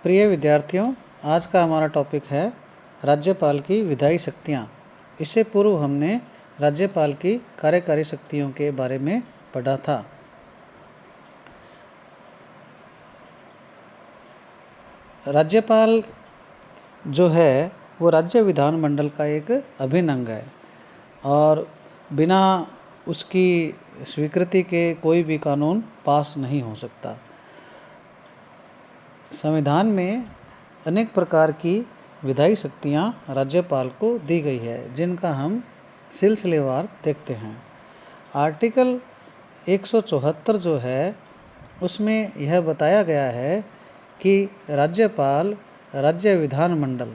प्रिय विद्यार्थियों, आज का हमारा टॉपिक है राज्यपाल की विधायी शक्तियाँ। इससे पूर्व हमने राज्यपाल की कार्यकारी शक्तियों के बारे में पढ़ा था। राज्यपाल जो है वो राज्य विधानमंडल का एक अभिन्न अंग है और बिना उसकी स्वीकृति के कोई भी कानून पास नहीं हो सकता। संविधान में अनेक प्रकार की विधायी शक्तियाँ राज्यपाल को दी गई है, जिनका हम सिलसिलेवार देखते हैं। आर्टिकल 174 जो है उसमें यह बताया गया है कि राज्यपाल राज्य विधानमंडल,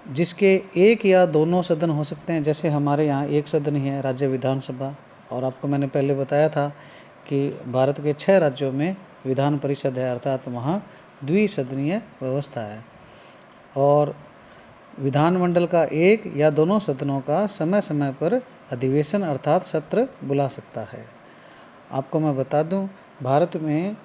जिसके एक या दोनों सदन हो सकते हैं, जैसे हमारे यहाँ एक सदन ही है राज्य विधानसभा, और आपको मैंने पहले बताया था कि भारत के 6 राज्यों में विधान परिषद है, अर्थात वहाँ द्विसदनीय व्यवस्था है। और विधानमंडल का एक या दोनों सदनों का समय समय पर अधिवेशन अर्थात सत्र बुला सकता है। आपको मैं बता दूं, भारत में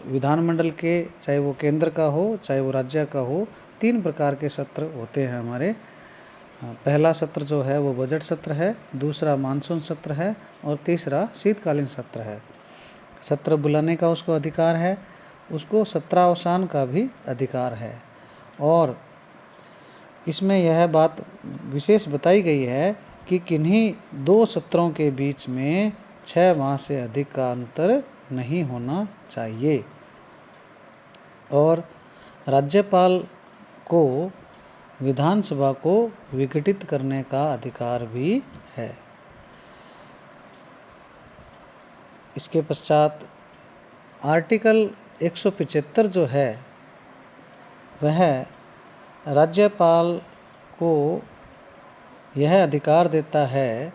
विधानमंडल के, चाहे वो केंद्र का हो चाहे वो राज्य का हो, 3 प्रकार के सत्र होते हैं हमारे। पहला सत्र जो है वो बजट सत्र है, दूसरा मानसून सत्र है और तीसरा शीतकालीन सत्र है। सत्र बुलाने का उसको अधिकार है, उसको सत्रावसान का भी अधिकार है। और इसमें यह बात विशेष बताई गई है कि किन्हीं 2 सत्रों के बीच में 6 माह से अधिक का अंतर नहीं होना चाहिए। और राज्यपाल को विधानसभा को विघटित करने का अधिकार भी है। इसके पश्चात आर्टिकल 175 जो है वह राज्यपाल को यह अधिकार देता है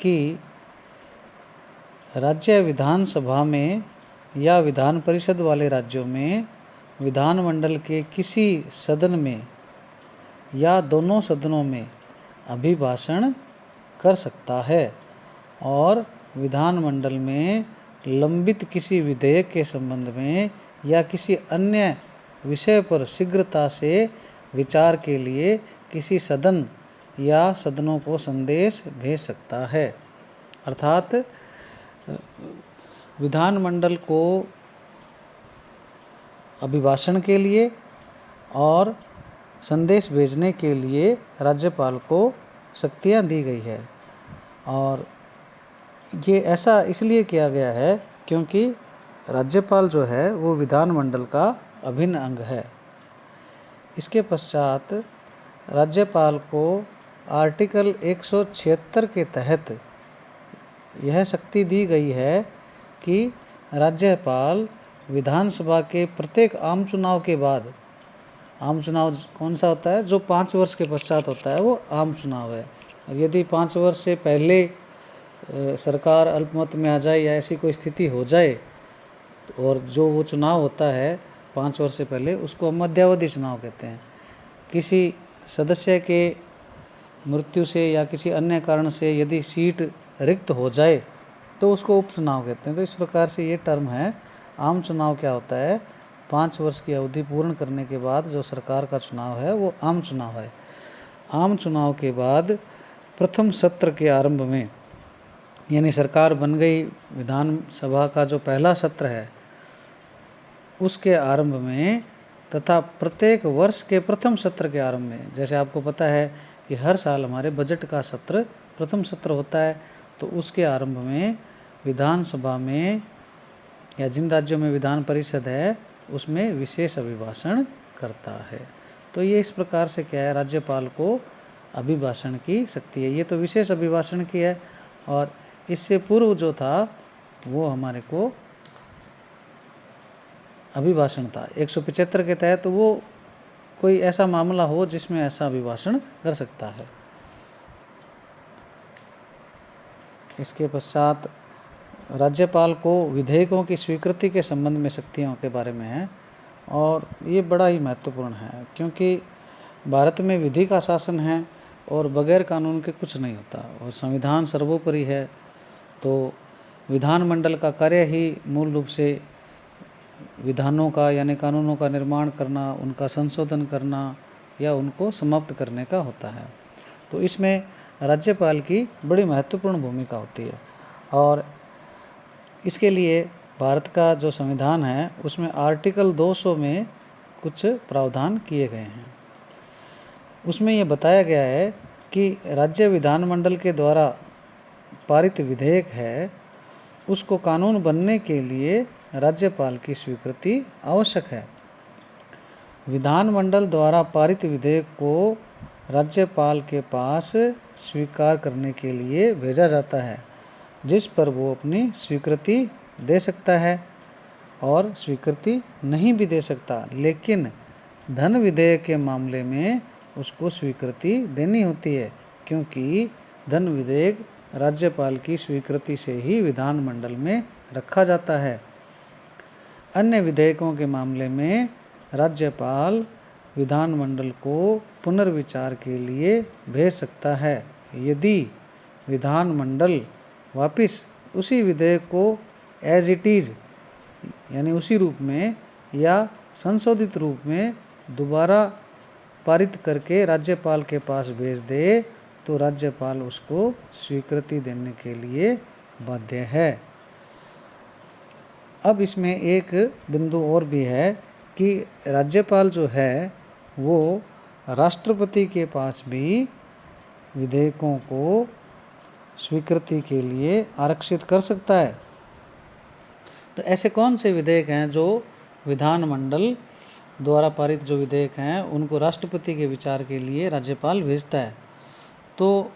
कि राज्य विधानसभा में या विधान परिषद वाले राज्यों में विधानमंडल के किसी सदन में या दोनों सदनों में अभिभाषण कर सकता है और विधानमंडल में लंबित किसी विधेयक के संबंध में या किसी अन्य विषय पर शीघ्रता से विचार के लिए किसी सदन या सदनों को संदेश भेज सकता है। अर्थात विधानमंडल को अभिभाषण के लिए और संदेश भेजने के लिए राज्यपाल को शक्तियाँ दी गई है। और ये ऐसा इसलिए किया गया है क्योंकि राज्यपाल जो है वो विधानमंडल का अभिन्न अंग है। इसके पश्चात राज्यपाल को आर्टिकल 176 के तहत यह शक्ति दी गई है कि राज्यपाल विधानसभा के प्रत्येक आम चुनाव के बाद, आम चुनाव कौन सा होता है, जो 5 वर्ष के पश्चात होता है, वो आम चुनाव है। और यदि 5 वर्ष से पहले सरकार अल्पमत में आ जाए या ऐसी कोई स्थिति हो जाए और जो वो चुनाव होता है 5 वर्ष से पहले, उसको हम मध्यावधि चुनाव कहते हैं। किसी सदस्य के मृत्यु से या किसी अन्य कारण से यदि सीट रिक्त हो जाए तो उसको उपचुनाव कहते हैं। तो इस प्रकार से ये टर्म है। आम चुनाव क्या होता है, 5 वर्ष की अवधि पूर्ण करने के बाद जो सरकार का चुनाव है वो आम चुनाव है। आम चुनाव के बाद प्रथम सत्र के आरंभ में, यानी सरकार बन गई, विधानसभा का जो पहला सत्र है उसके आरंभ में तथा प्रत्येक वर्ष के प्रथम सत्र के आरंभ में, जैसे आपको पता है कि हर साल हमारे बजट का सत्र प्रथम सत्र होता है, तो उसके आरंभ में विधानसभा में या जिन राज्यों में विधान परिषद है उसमें विशेष अभिभाषण करता है। तो ये इस प्रकार से क्या है, राज्यपाल को अभिभाषण की शक्ति है। ये तो विशेष अभिभाषण की है। और इससे पूर्व जो था वो हमारे को अभिभाषण था 175 के तहत, तो वो कोई ऐसा मामला हो जिसमें ऐसा अभिभाषण कर सकता है। इसके पश्चात राज्यपाल को विधेयकों की स्वीकृति के संबंध में शक्तियों के बारे में है, और ये बड़ा ही महत्वपूर्ण है क्योंकि भारत में विधि का शासन है और बगैर कानून के कुछ नहीं होता, और संविधान सर्वोपरि है। तो विधानमंडल का कार्य ही मूल रूप से विधानों का यानी कानूनों का निर्माण करना, उनका संशोधन करना या उनको समाप्त करने का होता है। तो इसमें राज्यपाल की बड़ी महत्वपूर्ण भूमिका होती है। और इसके लिए भारत का जो संविधान है उसमें आर्टिकल 200 में कुछ प्रावधान किए गए हैं। उसमें ये बताया गया है कि राज्य विधानमंडल के द्वारा पारित विधेयक है उसको कानून बनने के लिए राज्यपाल की स्वीकृति आवश्यक है। विधानमंडल द्वारा पारित विधेयक को राज्यपाल के पास स्वीकार करने के लिए भेजा जाता है, जिस पर वो अपनी स्वीकृति दे सकता है और स्वीकृति नहीं भी दे सकता। लेकिन धन विधेयक के मामले में उसको स्वीकृति देनी होती है, क्योंकि धन विधेयक राज्यपाल की स्वीकृति से ही विधानमंडल में रखा जाता है। अन्य विधेयकों के मामले में राज्यपाल विधानमंडल को पुनर्विचार के लिए भेज सकता है। यदि विधानमंडल वापस उसी विधेयक को एज इट इज़ यानी उसी रूप में या संशोधित रूप में दोबारा पारित करके राज्यपाल के पास भेज दे तो राज्यपाल उसको स्वीकृति देने के लिए बाध्य है। अब इसमें एक बिंदु और भी है कि राज्यपाल जो है वो राष्ट्रपति के पास भी विधेयकों को स्वीकृति के लिए आरक्षित कर सकता है। तो ऐसे कौन से विधेयक हैं जो विधानमंडल द्वारा पारित जो विधेयक हैं उनको राष्ट्रपति के विचार के लिए राज्यपाल भेजता है? तो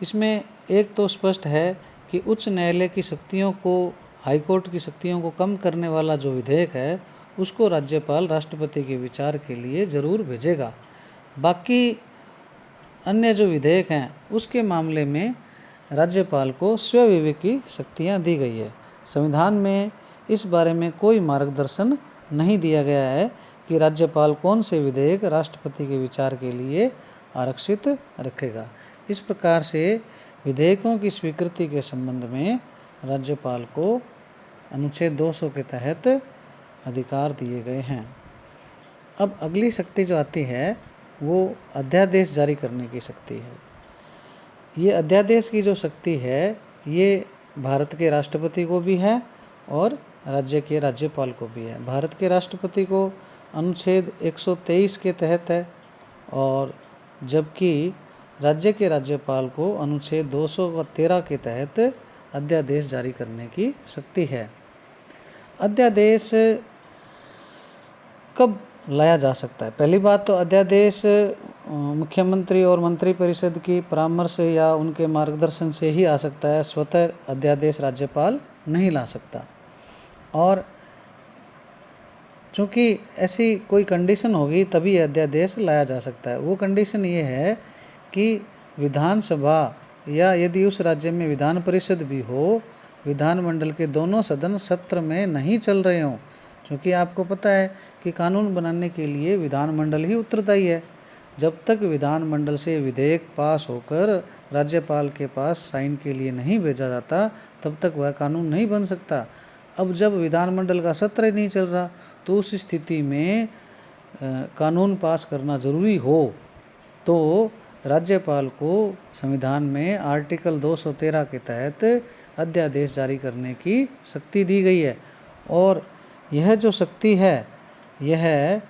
इसमें एक तो स्पष्ट है कि उच्च न्यायालय की शक्तियों को, हाईकोर्ट की शक्तियों को कम करने वाला जो विधेयक है उसको राज्यपाल राष्ट्रपति के विचार के लिए ज़रूर भेजेगा। बाकी अन्य जो विधेयक हैं उसके मामले में राज्यपाल को स्वविवेक की शक्तियाँ दी गई है। संविधान में इस बारे में कोई मार्गदर्शन नहीं दिया गया है कि राज्यपाल कौन से विधेयक राष्ट्रपति के विचार के लिए आरक्षित रखेगा। इस प्रकार से विधेयकों की स्वीकृति के संबंध में राज्यपाल को अनुच्छेद 200 के तहत अधिकार दिए गए हैं। अब अगली शक्ति जो आती है वो अध्यादेश जारी करने की शक्ति है। ये अध्यादेश की जो शक्ति है ये भारत के राष्ट्रपति को भी है और राज्य के राज्यपाल को भी है। भारत के राष्ट्रपति को अनुच्छेद 123 के तहत है और जबकि राज्य के राज्यपाल को अनुच्छेद 213 के तहत अध्यादेश जारी करने की शक्ति है। अध्यादेश कब लाया जा सकता है? पहली बात तो अध्यादेश मुख्यमंत्री और मंत्रिपरिषद की परामर्श या उनके मार्गदर्शन से ही आ सकता है। स्वतः अध्यादेश राज्यपाल नहीं ला सकता। और चूँकि ऐसी कोई कंडीशन होगी तभी अध्यादेश लाया जा सकता है। वो कंडीशन ये है कि विधानसभा या यदि उस राज्य में विधान परिषद भी हो, विधानमंडल के दोनों सदन सत्र में नहीं चल रहे हों। क्योंकि आपको पता है कि कानून बनाने के लिए विधानमंडल ही उत्तरदायी है। जब तक विधानमंडल से विधेयक पास होकर राज्यपाल के पास साइन के लिए नहीं भेजा जाता तब तक वह कानून नहीं बन सकता। अब जब विधानमंडल का सत्र ही नहीं चल रहा तो उस स्थिति में कानून पास करना ज़रूरी हो तो राज्यपाल को संविधान में आर्टिकल 213 के तहत अध्यादेश जारी करने की शक्ति दी गई है। और यह जो शक्ति है यह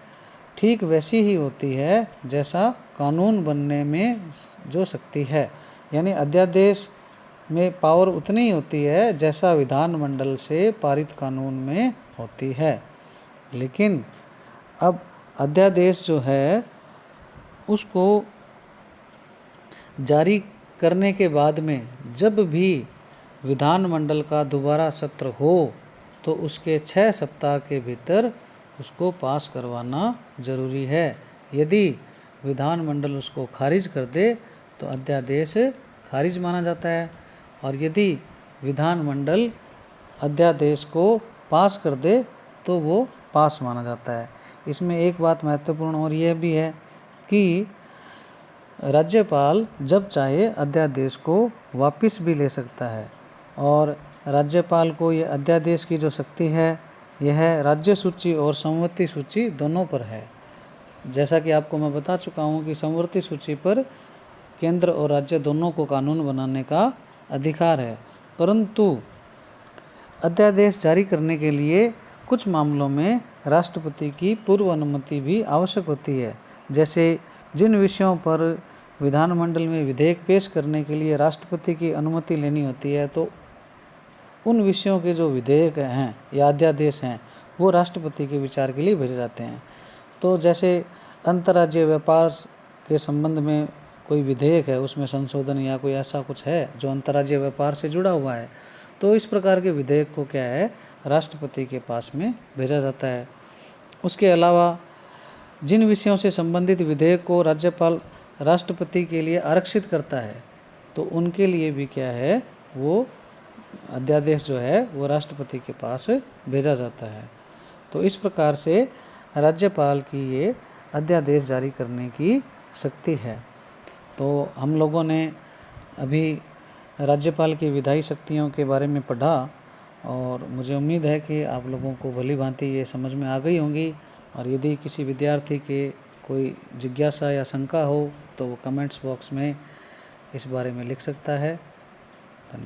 ठीक वैसी ही होती है जैसा कानून बनने में जो शक्ति है। यानी अध्यादेश में पावर उतनी ही होती है जैसा विधानमंडल से पारित कानून में होती है। लेकिन अब अध्यादेश जो है उसको जारी करने के बाद में जब भी विधानमंडल का दोबारा सत्र हो तो उसके 6 सप्ताह के भीतर उसको पास करवाना ज़रूरी है। यदि विधानमंडल उसको खारिज कर दे तो अध्यादेश खारिज माना जाता है और यदि विधानमंडल अध्यादेश को पास कर दे तो वो पास माना जाता है। इसमें एक बात महत्वपूर्ण और यह भी है कि राज्यपाल जब चाहे अध्यादेश को वापस भी ले सकता है और राज्यपाल को ये अध्यादेश की जो शक्ति है यह राज्य सूची और समवर्ती सूची दोनों पर है। जैसा कि आपको मैं बता चुका हूँ कि समवर्ती सूची पर केंद्र और राज्य दोनों को कानून बनाने का अधिकार है, परंतु अध्यादेश जारी करने के लिए कुछ मामलों में राष्ट्रपति की पूर्व अनुमति भी आवश्यक होती है। जैसे जिन विषयों पर विधानमंडल में विधेयक पेश करने के लिए राष्ट्रपति की अनुमति लेनी होती है, तो उन विषयों के जो विधेयक हैं या अध्यादेश हैं वो राष्ट्रपति के विचार के लिए भेजे जाते हैं। तो जैसे अंतर्राज्यीय व्यापार के संबंध में कोई विधेयक है, उसमें संशोधन या कोई ऐसा कुछ है जो अंतर्राज्यीय व्यापार से जुड़ा हुआ है, तो इस प्रकार के विधेयक को क्या है, राष्ट्रपति के पास में भेजा जाता है। उसके अलावा जिन विषयों से संबंधित विधेयक को राज्यपाल राष्ट्रपति के लिए आरक्षित करता है, तो उनके लिए भी क्या है, वो अध्यादेश जो है वो राष्ट्रपति के पास भेजा जाता है। तो इस प्रकार से राज्यपाल की ये अध्यादेश जारी करने की शक्ति है। तो हम लोगों ने अभी राज्यपाल की विधायी शक्तियों के बारे में पढ़ा और मुझे उम्मीद है कि आप लोगों को भली भांति ये समझ में आ गई होंगी। और यदि किसी विद्यार्थी के कोई जिज्ञासा या शंका हो तो वो कमेंट्स बॉक्स में इस बारे में लिख सकता है।